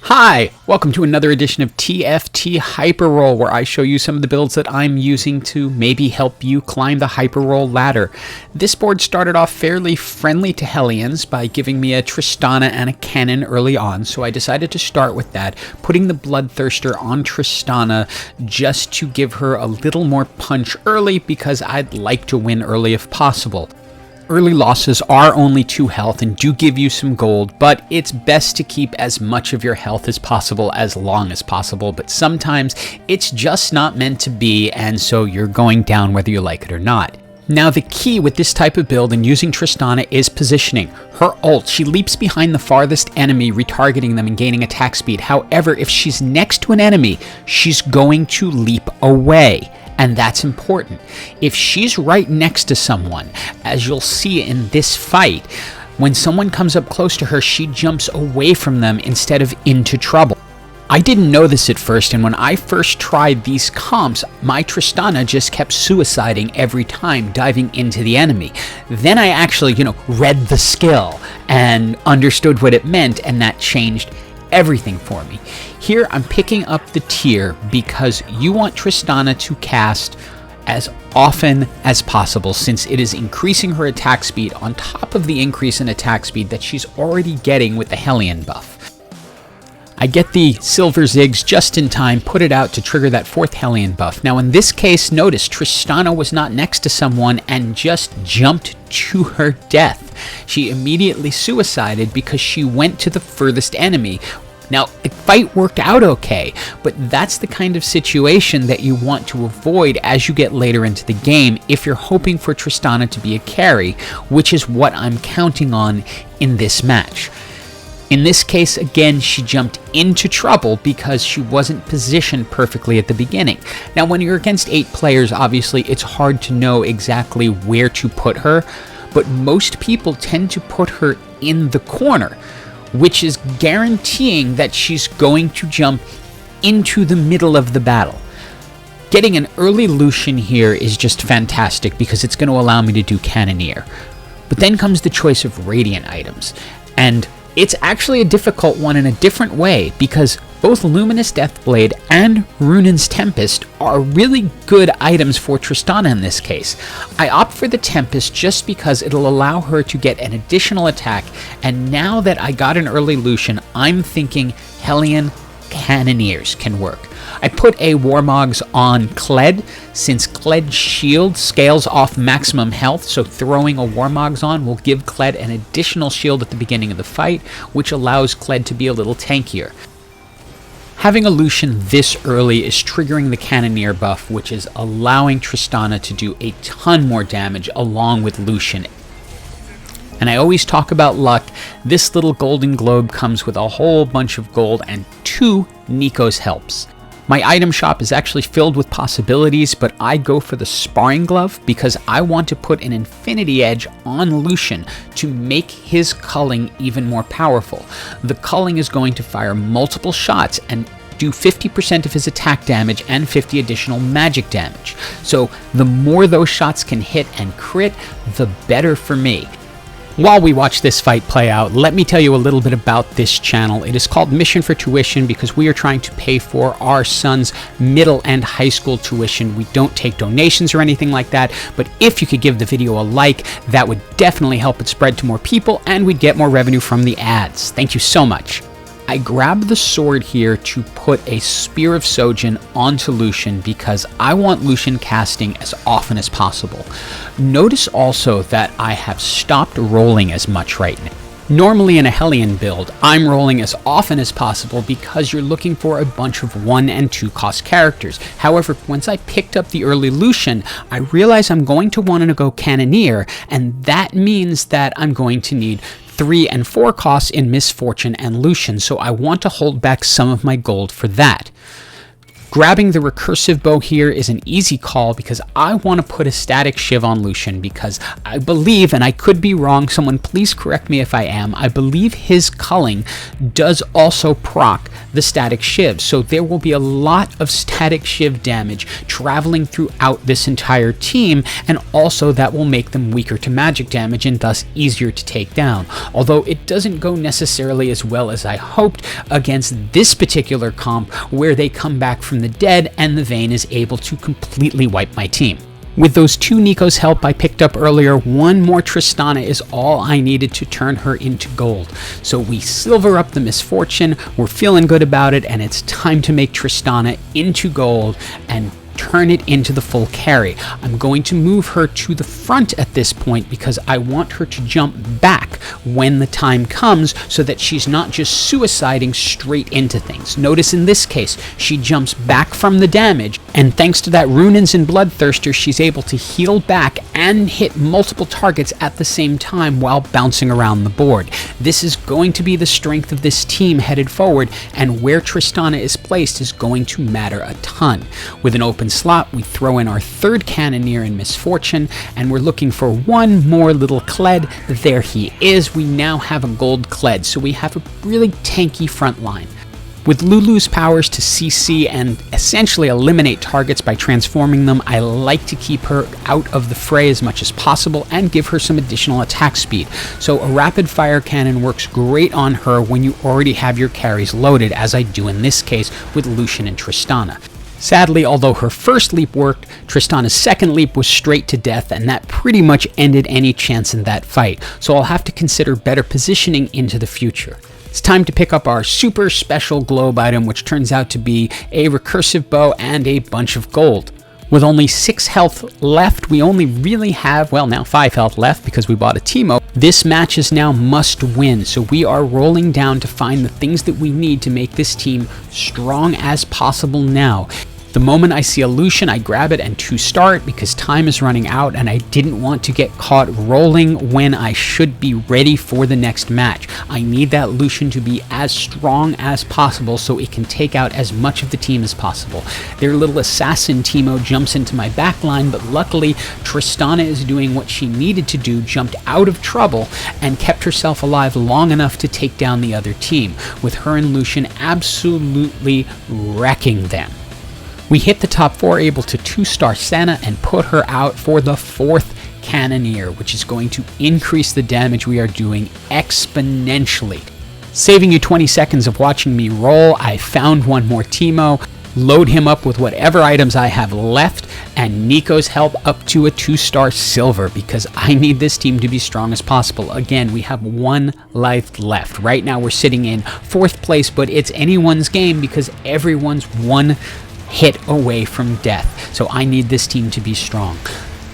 Hi, welcome to another edition of TFT Hyper Roll, where I show you some of the builds that I'm using to maybe help you climb the Hyper Roll ladder. This board started off fairly friendly to Hellions by giving me a Tristana and a Cannon early on, so I decided to start with that, putting the Bloodthirster on Tristana just to give her a little more punch early because I'd like to win early if possible. Early losses are only 2 health and do give you some gold, but it's best to keep as much of your health as possible as long as possible, but sometimes it's just not meant to be, and so you're going down whether you like it or not. Now the key with this type of build and using Tristana is positioning. Her ult, she leaps behind the farthest enemy, retargeting them and gaining attack speed. However, if she's next to an enemy, she's going to leap away. And that's important. If she's right next to someone, as you'll see in this fight, when someone comes up close to her, she jumps away from them instead of into trouble. I didn't know this at first, and when I first tried these comps, my Tristana just kept suiciding every time, diving into the enemy. Then I actually, read the skill and understood what it meant, and that changed everything for me. Here I'm picking up the tier because you want Tristana to cast as often as possible, since it is increasing her attack speed on top of the increase in attack speed that she's already getting with the Hellion buff. I get the silver zigs just in time, put it out to trigger that 4th Hellion buff. Now in this case, notice Tristana was not next to someone and just jumped to her death. She immediately suicided because she went to the furthest enemy. Now, the fight worked out okay, but that's the kind of situation that you want to avoid as you get later into the game if you're hoping for Tristana to be a carry, which is what I'm counting on in this match. In this case, again, she jumped into trouble because she wasn't positioned perfectly at the beginning. Now, when you're against 8 players, obviously, it's hard to know exactly where to put her, but most people tend to put her in the corner, which is guaranteeing that she's going to jump into the middle of the battle. Getting an early Lucian here is just fantastic because it's going to allow me to do Cannoneer. But then comes the choice of Radiant items, and it's actually a difficult one in a different way because both Luminous Deathblade and Runan's Tempest are really good items for Tristana in this case. I opt for the Tempest just because it'll allow her to get an additional attack, and now that I got an early Lucian, I'm thinking Hellion Cannoneers can work. I put a Warmogs on Kled, since Kled's shield scales off maximum health, so throwing a Warmogs on will give Kled an additional shield at the beginning of the fight, which allows Kled to be a little tankier. Having a Lucian this early is triggering the Cannoneer buff, which is allowing Tristana to do a ton more damage along with Lucian. And I always talk about luck. This little golden globe comes with a whole bunch of gold and 2 Nico's helps. My item shop is actually filled with possibilities, but I go for the Sparring Glove because I want to put an Infinity Edge on Lucian to make his culling even more powerful. The culling is going to fire multiple shots and do 50% of his attack damage and 50 additional magic damage. So the more those shots can hit and crit, the better for me. While we watch this fight play out, let me tell you a little bit about this channel. It is called Mission4Tution because we are trying to pay for our son's middle and high school tuition. We don't take donations or anything like that, but if you could give the video a like, that would definitely help it spread to more people and we'd get more revenue from the ads. Thank you so much. I grabbed the sword here to put a Spear of Sojin onto Lucian because I want Lucian casting as often as possible. Notice also that I have stopped rolling as much right now. Normally in a Hellion build, I'm rolling as often as possible because you're looking for a bunch of 1 and 2 cost characters. However, once I picked up the early Lucian, I realize I'm going to want to go Cannoneer, and that means that I'm going to need 3 and 4 costs in Misfortune and Lucian, so I want to hold back some of my gold for that. Grabbing the recursive bow here is an easy call because I want to put a static shiv on Lucian because I believe, and I could be wrong, someone please correct me if I am, I believe his culling does also proc the static shiv. So there will be a lot of static shiv damage traveling throughout this entire team, and also that will make them weaker to magic damage and thus easier to take down. Although it doesn't go necessarily as well as I hoped against this particular comp, where they come back from the dead and the Vayne is able to completely wipe my team. With those 2 Nico's help I picked up earlier, 1 more Tristana is all I needed to turn her into gold. So we silver up the Misfortune, we're feeling good about it, and it's time to make Tristana into gold and turn it into the full carry. I'm going to move her to the front at this point because I want her to jump back when the time comes so that she's not just suiciding straight into things. Notice in this case, she jumps back from the damage, and thanks to that Runins and Bloodthirster, she's able to heal back and hit multiple targets at the same time while bouncing around the board. This is going to be the strength of this team headed forward, and where Tristana is placed is going to matter a ton. With an open slot, we throw in our 3rd Cannoneer in Misfortune, and we're looking for 1 more little Kled. There he is. We now have a gold Kled, so we have a really tanky front line. With Lulu's powers to CC and essentially eliminate targets by transforming them, I like to keep her out of the fray as much as possible and give her some additional attack speed. So a rapid fire cannon works great on her when you already have your carries loaded, as I do in this case with Lucian and Tristana. Sadly, although her first leap worked, Tristana's second leap was straight to death, and that pretty much ended any chance in that fight, so I'll have to consider better positioning into the future. It's time to pick up our super special globe item, which turns out to be a recursive bow and a bunch of gold. With only 6 health left, we only really have, well, now 5 health left because we bought a Teemo. This match is now must win, so we are rolling down to find the things that we need to make this team strong as possible now. The moment I see a Lucian, I grab it and 2-star it because time is running out and I didn't want to get caught rolling when I should be ready for the next match. I need that Lucian to be as strong as possible so it can take out as much of the team as possible. Their little assassin Teemo jumps into my backline, but luckily Tristana is doing what she needed to do, jumped out of trouble, and kept herself alive long enough to take down the other team, with her and Lucian absolutely wrecking them. We hit the top 4, able to 2-star Senna and put her out for the 4th Cannoneer, which is going to increase the damage we are doing exponentially. Saving you 20 seconds of watching me roll, I found 1 more Teemo, load him up with whatever items I have left, and Nico's help up to a 2-star silver because I need this team to be strong as possible. Again, we have 1 life left. Right now we're sitting in 4th place, but it's anyone's game because everyone's 1 hit away from death. So I need this team to be strong.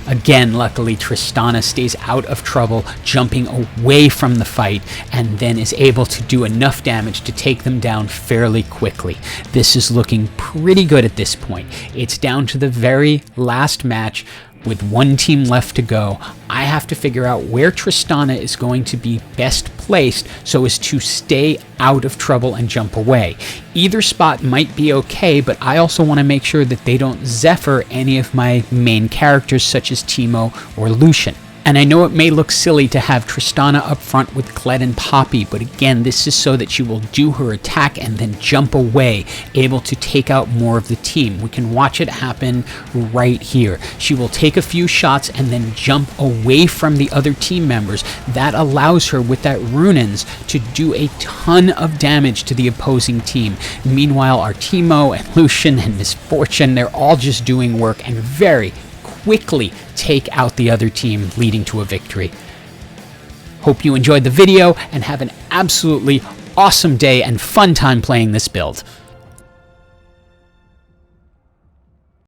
Again, luckily, Tristana stays out of trouble, jumping away from the fight, and then is able to do enough damage to take them down fairly quickly. This is looking pretty good at this point. It's down to the very last match. With 1 team left to go, I have to figure out where Tristana is going to be best placed so as to stay out of trouble and jump away. Either spot might be okay, but I also want to make sure that they don't Zephyr any of my main characters such as Teemo or Lucian. And I know it may look silly to have Tristana up front with Kled and Poppy, but again, this is so that she will do her attack and then jump away, able to take out more of the team. We can watch it happen right here. She will take a few shots and then jump away from the other team members. That allows her, with that Runins, to do a ton of damage to the opposing team. Meanwhile, our Teemo and Lucian and Misfortune, they're all just doing work and very quickly take out the other team, leading to a victory. Hope you enjoyed the video and have an absolutely awesome day and fun time playing this build.